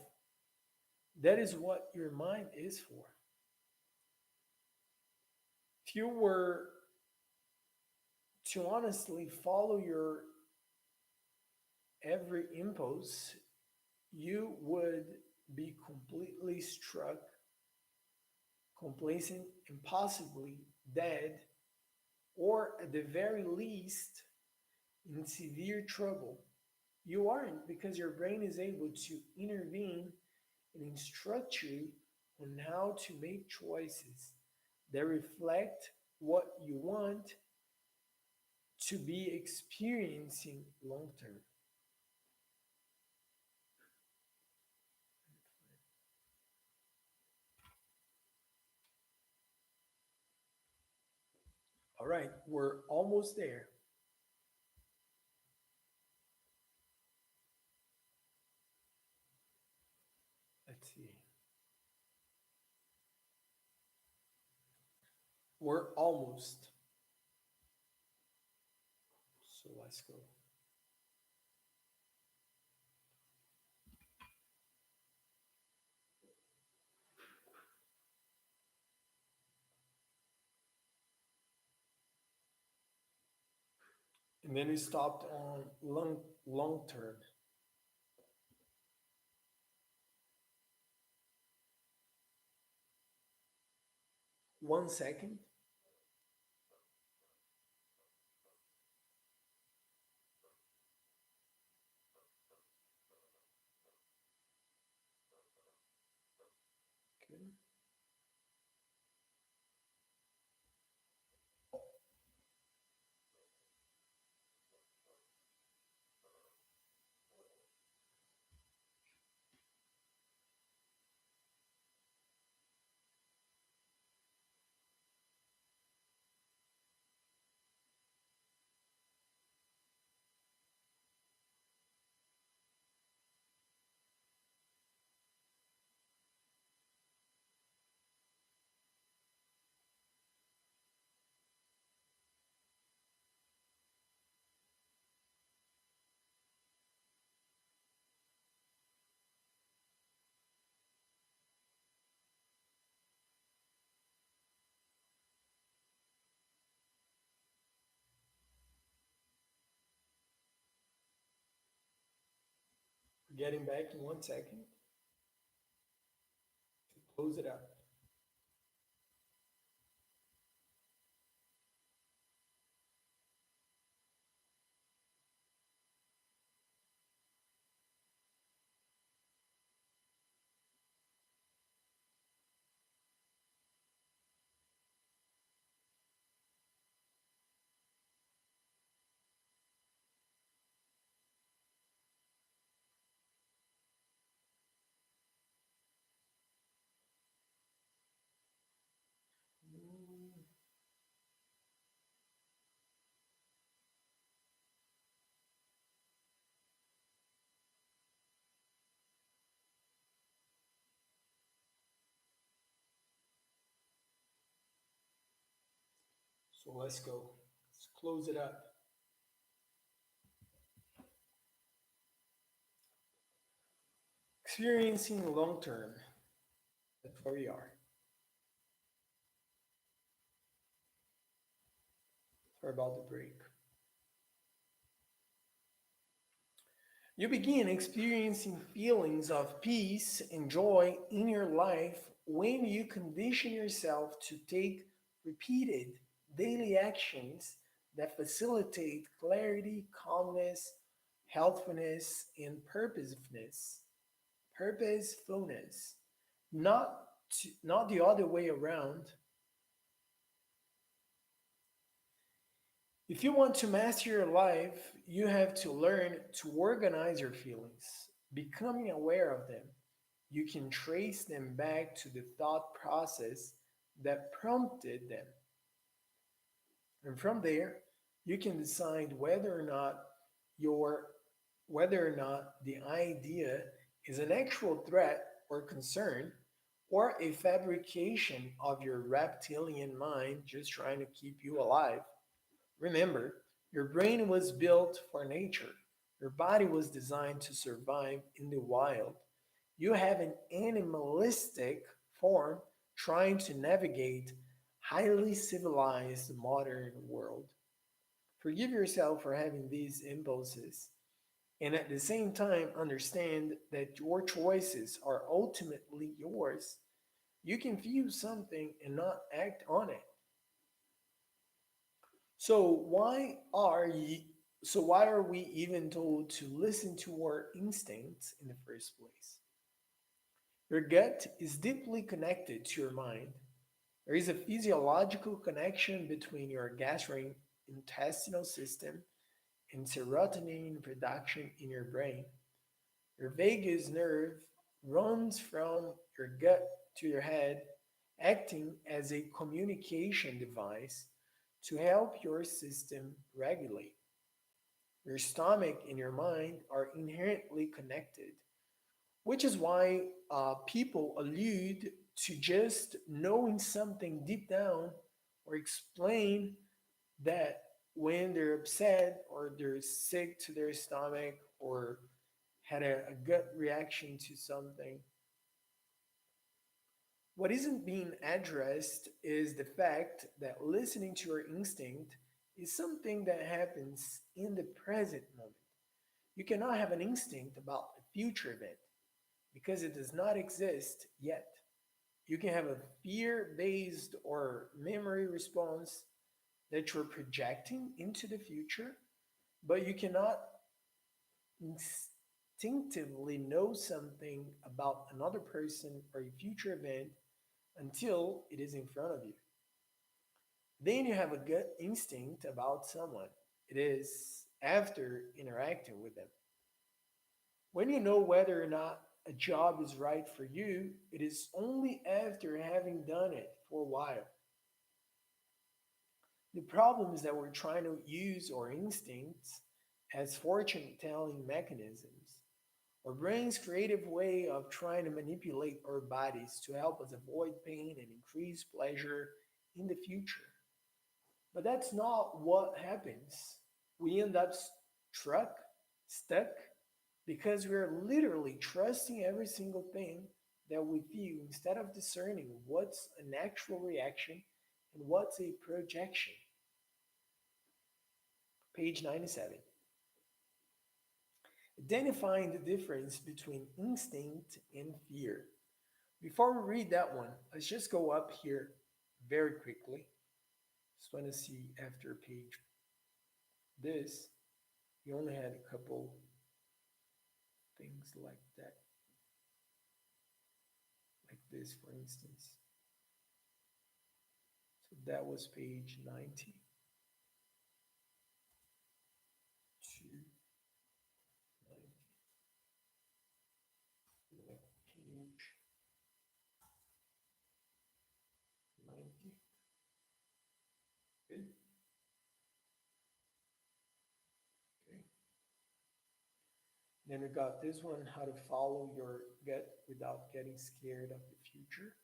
That is what your mind is for. If you were to honestly follow your every impulse, you would be completely struck, complacent, and possibly dead, or at the very least, in severe trouble. You aren't, because your brain is able to intervene and instruct you on how to make choices that reflect what you want to be experiencing long term. All right, we're almost there. Let's see. We're almost. So let's go. And then we stopped on long term. 1 second. Okay. Getting back in 1 second to close it up. Mm, So let's go. Let's close it up. Experiencing long term. That's where we are. Sorry about the break. You begin experiencing feelings of peace and joy in your life when you condition yourself to take repeated daily actions that facilitate clarity, calmness, healthfulness, and purposefulness. Not the other way around. If you want to master your life, you have to learn to organize your feelings, becoming aware of them, you can trace them back to the thought process that prompted them. And from there, you can decide your whether or not the idea is an actual threat or concern or a fabrication of your reptilian mind just trying to keep you alive. Remember, your brain was built for nature. Your body was designed to survive in the wild. You have an animalistic form trying to navigate highly civilized modern world. Forgive yourself for having these impulses and at the same time understand that your choices are ultimately yours. You can feel something and not act on it. So why are we even told to listen to our instincts in the first place? Your gut is deeply connected to your mind. There is a physiological connection between your gastrointestinal system and serotonin production in your brain. Your vagus nerve runs from your gut to your head, acting as a communication device to help your system regulate. Your stomach and your mind are inherently connected, which is why people allude to just knowing something deep down or explain that when they're upset or they're sick to their stomach or had a gut reaction to something. What isn't being addressed is the fact that listening to your instinct is something that happens in the present moment. You cannot have an instinct about a future event because it does not exist yet. You can have a fear based or memory response that you're projecting into the future, but you cannot instinctively know something about another person or a future event until it is in front of you. Then you have a gut instinct about someone. It is after interacting with them. When you know whether or not a job is right for you, it is only after having done it for a while. The problem is that we're trying to use our instincts as fortune telling mechanisms. Our brain's creative way of trying to manipulate our bodies to help us avoid pain and increase pleasure in the future. But that's not what happens. We end up stuck, because we're literally trusting every single thing that we view instead of discerning what's an actual reaction and what's a projection. Page 97. Identifying the difference between instinct and fear. Before we read that one, let's just go up here very quickly. Just want to see after page this, you only had a couple things like that, like this, for instance. So that was page 90 to 90, like page 90. Good. Okay. Then we got this one, how to follow your gut without getting scared of the future.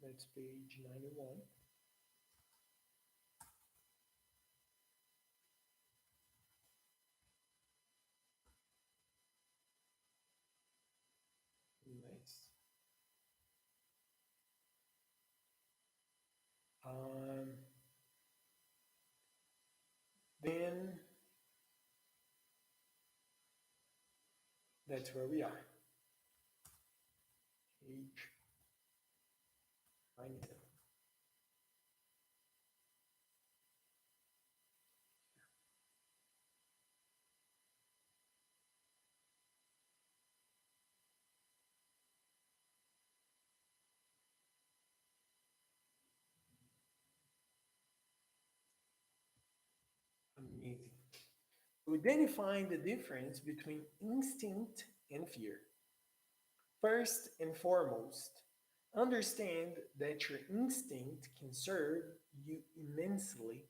That's page 91. Nice. Um, then that's where we are. Page 97. Amazing. So identifying the difference between instinct and fear. First and foremost, understand that your instinct can serve you immensely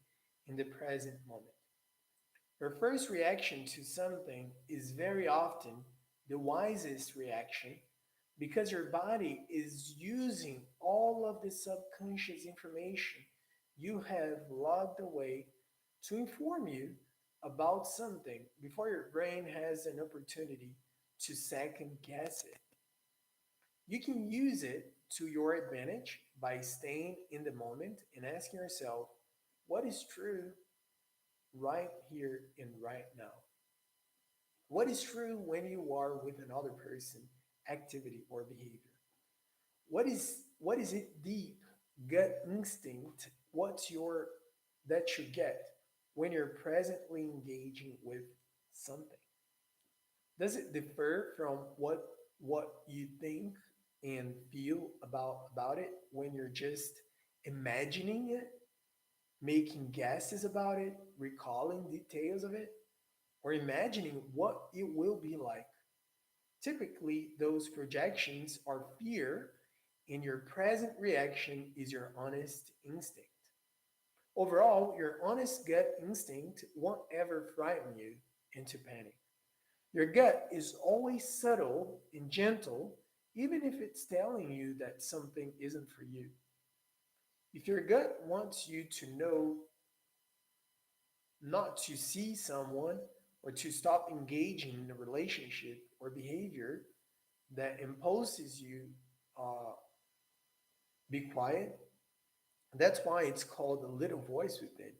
in the present moment. Your first reaction to something is very often the wisest reaction because your body is using all of the subconscious information you have logged away to inform you about something before your brain has an opportunity to second guess it. You can use it to your advantage by staying in the moment and asking yourself, what is true right here and right now? What is true when you are with another person, activity, or behavior? What is it deep gut instinct? What's your that you get when you're presently engaging with something? Does it differ from what you think and feel about it when you're just imagining it, making guesses about it, recalling details of it, or imagining what it will be like? Typically, those projections are fear, and your present reaction is your honest instinct. Overall, your honest gut instinct won't ever frighten you into panic. Your gut is always subtle and gentle, even if it's telling you that something isn't for you. If your gut wants you to know not to see someone or to stop engaging in a relationship or behavior that imposes you, uh, be quiet, that's why it's called a little voice within.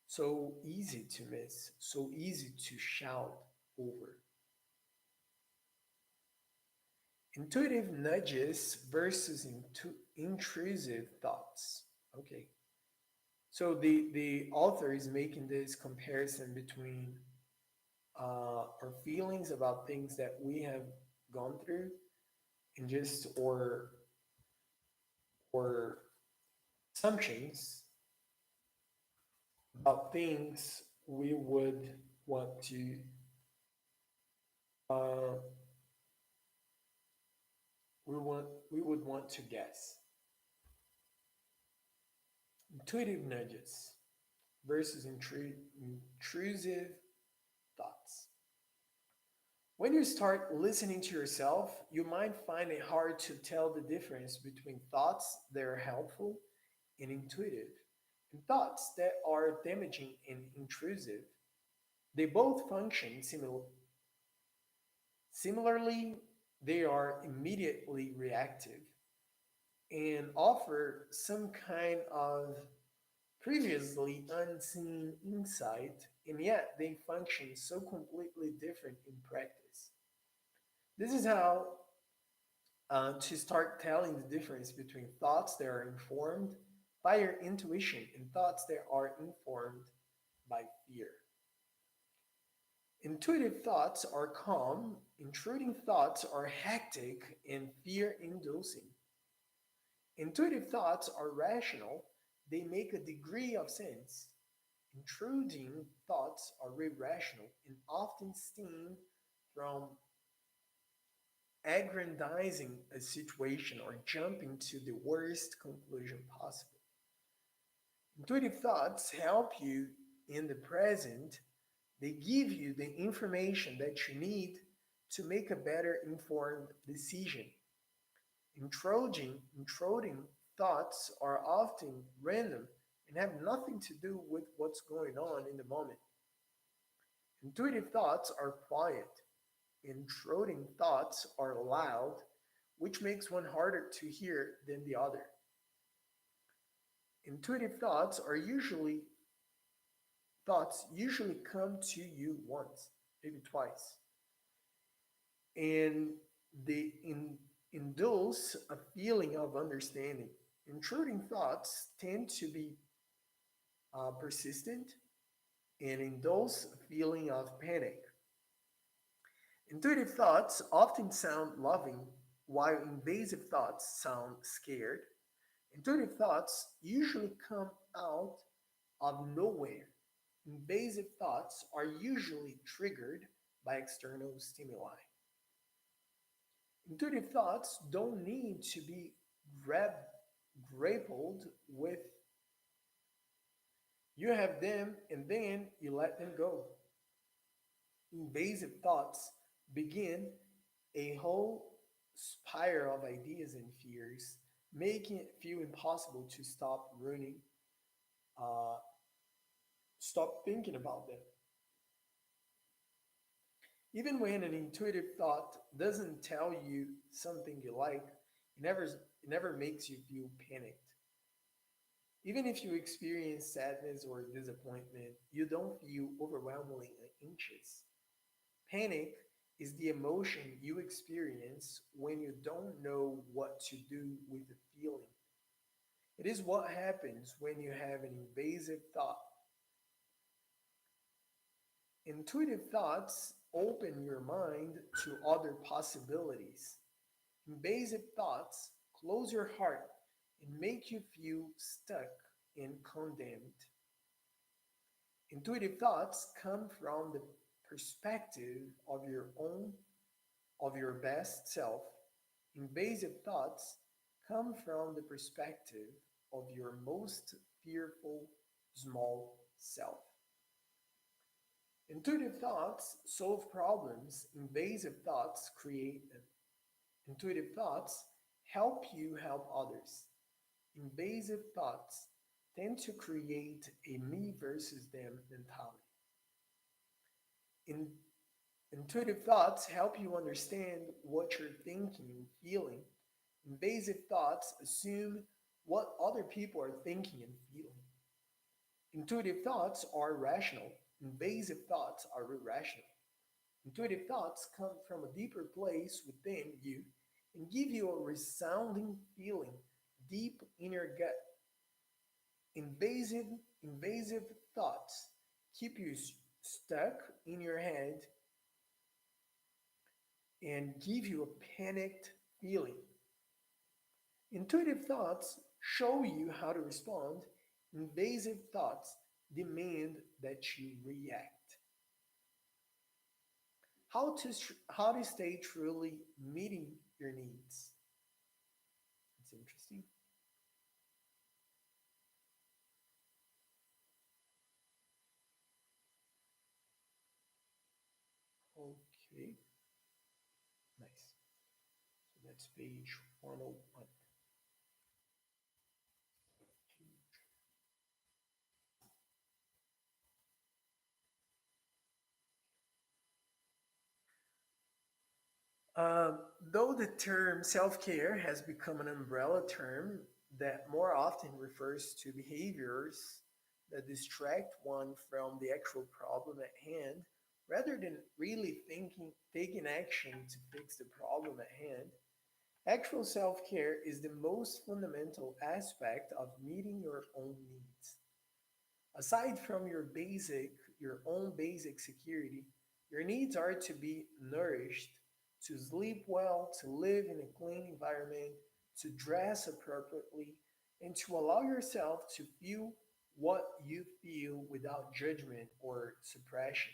So easy to miss, so easy to shout over. Intuitive nudges versus intrusive thoughts. Okay. So the author is making this comparison between our feelings about things that we have gone through and just or assumptions about things we would want to uh, we would want to guess. Intuitive nudges versus intrusive thoughts. When you start listening to yourself, you might find it hard to tell the difference between thoughts that are helpful and intuitive and thoughts that are damaging and intrusive. They both function similarly, they are immediately reactive and offer some kind of previously unseen insight, and yet they function so completely different in practice. This is how to start telling the difference between thoughts that are informed by your intuition and thoughts that are informed by fear. Intuitive thoughts are calm, intruding thoughts are hectic and fear inducing. Intuitive thoughts are rational, they make a degree of sense. Intruding thoughts are irrational and often stem from aggrandizing a situation or jumping to the worst conclusion possible. Intuitive thoughts help you in the present, they give you the information that you need to make a better informed decision. Intruding thoughts are often random and have nothing to do with what's going on in the moment. Intuitive thoughts are quiet. Intruding thoughts are loud, which makes one harder to hear than the other. Intuitive thoughts usually come to you once, maybe twice, and they induce a feeling of understanding. Intruding thoughts tend to be persistent and induce a feeling of panic. Intuitive thoughts often sound loving, while invasive thoughts sound scared. Intuitive thoughts usually come out of nowhere. Invasive thoughts are usually triggered by external stimuli. Intuitive thoughts don't need to be grab- grappled with. You have them and then you let them go. Invasive thoughts begin a whole spiral of ideas and fears, making it feel impossible to uh, stop thinking about them. Even when an intuitive thought doesn't tell you something you like, it never makes you feel panicked. Even if you experience sadness or disappointment, you don't feel overwhelmingly anxious. Panic is the emotion you experience when you don't know what to do with the feeling. It is what happens when you have an invasive thought. Intuitive thoughts open your mind to other possibilities. Invasive thoughts close your heart and make you feel stuck and condemned. Intuitive thoughts come from the perspective of your best self. Invasive thoughts come from the perspective of your most fearful small self. Intuitive thoughts solve problems, invasive thoughts create them. Intuitive thoughts help you help others. Invasive thoughts tend to create a me versus them mentality. In, Intuitive thoughts help you understand what you're thinking and feeling. Invasive thoughts assume what other people are thinking and feeling. Intuitive thoughts are rational. Invasive thoughts are irrational. Intuitive thoughts come from a deeper place within you and give you a resounding feeling deep in your gut. Invasive, invasive thoughts keep you stuck in your head and give you a panicked feeling. Intuitive thoughts show you how to respond. Invasive thoughts demand that you react. How to stay truly meeting your needs. It's interesting. Okay, nice. So that's page 101. Though the term self care has become an umbrella term that more often refers to behaviors that distract one from the actual problem at hand, rather than really taking action to fix the problem at hand, actual self care is the most fundamental aspect of meeting your own needs. Aside from your own basic security, your needs are to be nourished, to sleep well, to live in a clean environment, to dress appropriately, and to allow yourself to feel what you feel without judgment or suppression.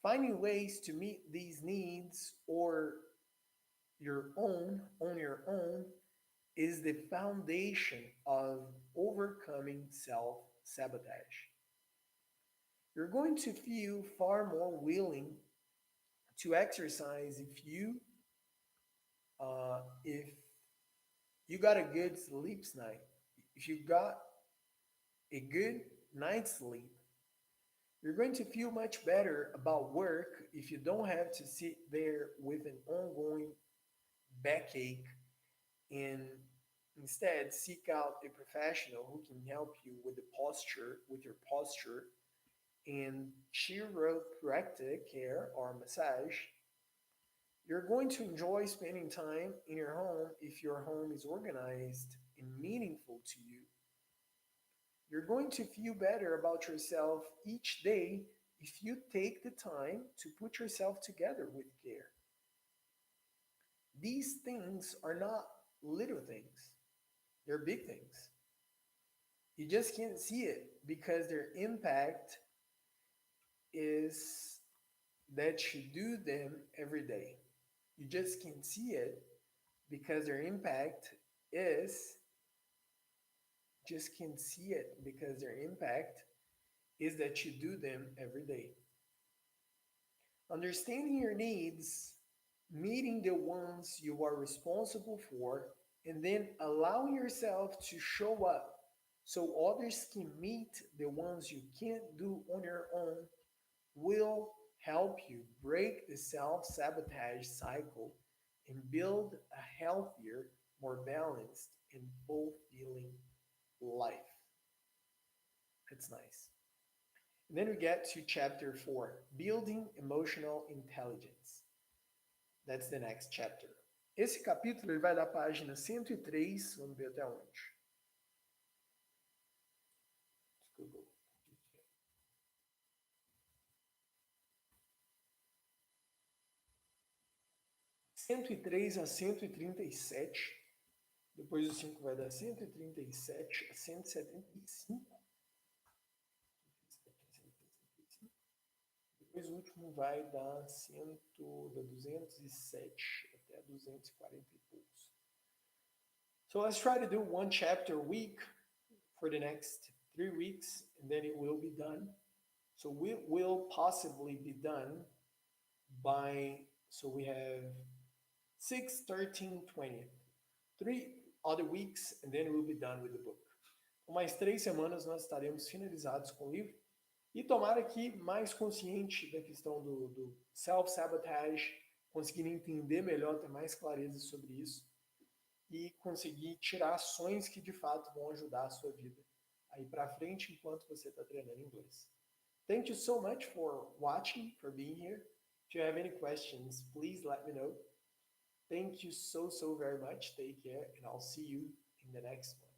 Finding ways to meet these needs or on your own is the foundation of overcoming self sabotage. You're going to feel far more willing to exercise if you got a good sleep night. If you got a good night's sleep, you're going to feel much better about work if you don't have to sit there with an ongoing backache and instead seek out a professional who can help you with your posture and chiropractic care or massage. You're going to enjoy spending time in your home if your home is organized and meaningful to you. You're going to feel better about yourself each day if you take the time to put yourself together with care. These things are not little things, they're big things. You just can't see it because their impact is that you do them every day. You just can't see it because their impact is just can't see it because their impact is that you do them every day. Understanding your needs, meeting the ones you are responsible for, and then allowing yourself to show up so others can meet the ones you can't do on your own will help you break the self sabotage cycle and build a healthier, more balanced, and fulfilling life. That's nice. And then we get to chapter 4, building emotional intelligence. That's the next chapter. Esse capítulo ele vai da página 103, vamos ver até onde. Google. 103 a 137. Depois o 5 vai dar 137 a 175. Depois o último vai dar 207 até 240 e poucos. So let's try to do one chapter a week for the next 3 weeks, and then it will be done. So we will possibly be done by, so we have 6, 13, 20. 3 other weeks, and then we'll be done with the book. Com mais 3 semanas nós estaremos finalizados com o livro. E tomara que mais consciente da questão do self-sabotage, conseguir entender melhor, ter mais clareza sobre isso e conseguir tirar ações que de fato vão ajudar a sua vida aí para frente enquanto você está treinando inglês. Thank you so much for watching, for being here. If you have any questions, please let me know. Thank you so very much. Take care, and I'll see you in the next one.